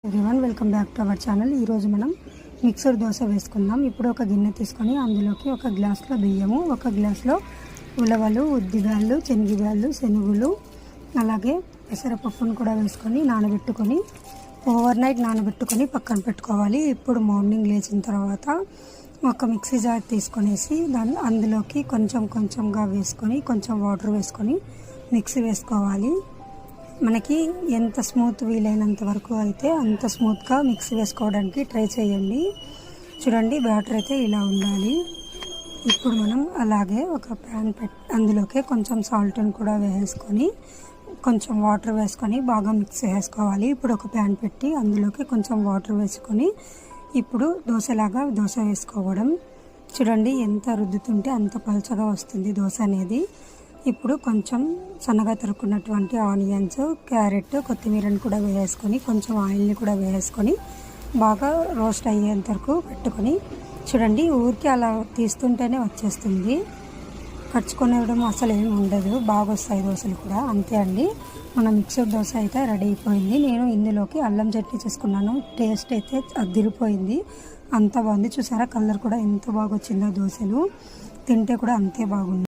Everyone welcome back to our channel. ఈరోజు మనం mixer dosa వేసుకుందాం. ఇప్పుడు ఒక గిన్నె తీసుకొని అందులోకి ఒక గ్లాస్లో బియ్యము, ఒక గ్లాస్లో ఉలవలు, ఉద్దిబ్యాళ్ళు, శనగబ్యాళ్ళు, శనుగులు, అలాగే పెసరపప్పును కూడా వేసుకొని నానబెట్టుకొని ఓవర్ నైట్ నానబెట్టుకొని పక్కన పెట్టుకోవాలి. ఇప్పుడు మార్నింగ్ లేచిన తర్వాత ఒక మిక్సీ జార్ తీసుకొనేసి అందులోకి కొంచెంగా వేసుకొని కొంచెం వాటర్ వేసుకొని మిక్సీ వేసుకోవాలి. మనకి ఎంత స్మూత్ వీలైనంత వరకు అయితే అంత స్మూత్గా మిక్సీ వేసుకోవడానికి ట్రై చేయండి. చూడండి, బ్యాటర్ అయితే ఇలా ఉండాలి. ఇప్పుడు మనం అలాగే ఒక ప్యాన్ అందులోకి కొంచెం సాల్ట్ని కూడా వేసుకొని కొంచెం వాటర్ వేసుకొని బాగా మిక్స్ చేసుకోవాలి. ఇప్పుడు ఒక ప్యాన్ పెట్టి అందులోకి కొంచెం వాటర్ వేసుకొని ఇప్పుడు దోశ వేసుకోవడం. చూడండి, ఎంత రుద్దుతుంటే అంత పలుచగా వస్తుంది దోశ అనేది. ఇప్పుడు కొంచెం సన్నగా తరుక్కున్నటువంటి ఆనియన్స్, క్యారెట్, కొత్తిమీరని కూడా వేసుకొని కొంచెం ఆయిల్ని కూడా వేసుకొని బాగా రోస్ట్ అయ్యేంత వరకు పెట్టుకొని చూడండి, ఊరికి అలా తీస్తుంటేనే వచ్చేస్తుంది. కచ్చుకొనేయడం అసలు ఏమి ఉండదు, బాగా వస్తాయి దోశలు కూడా. అంతే అండి, మన మిక్సర్ దోశ అయితే రెడీ అయిపోయింది. నేను ఇందులోకి అల్లం చట్నీ చేసుకున్నాను. టేస్ట్ అయితే అదిరిపోయింది, అంత బాగుంది. చూసారా, కలర్ కూడా ఎంత బాగా వచ్చిందో దోశలు, తింటే కూడా అంతే బాగుంది.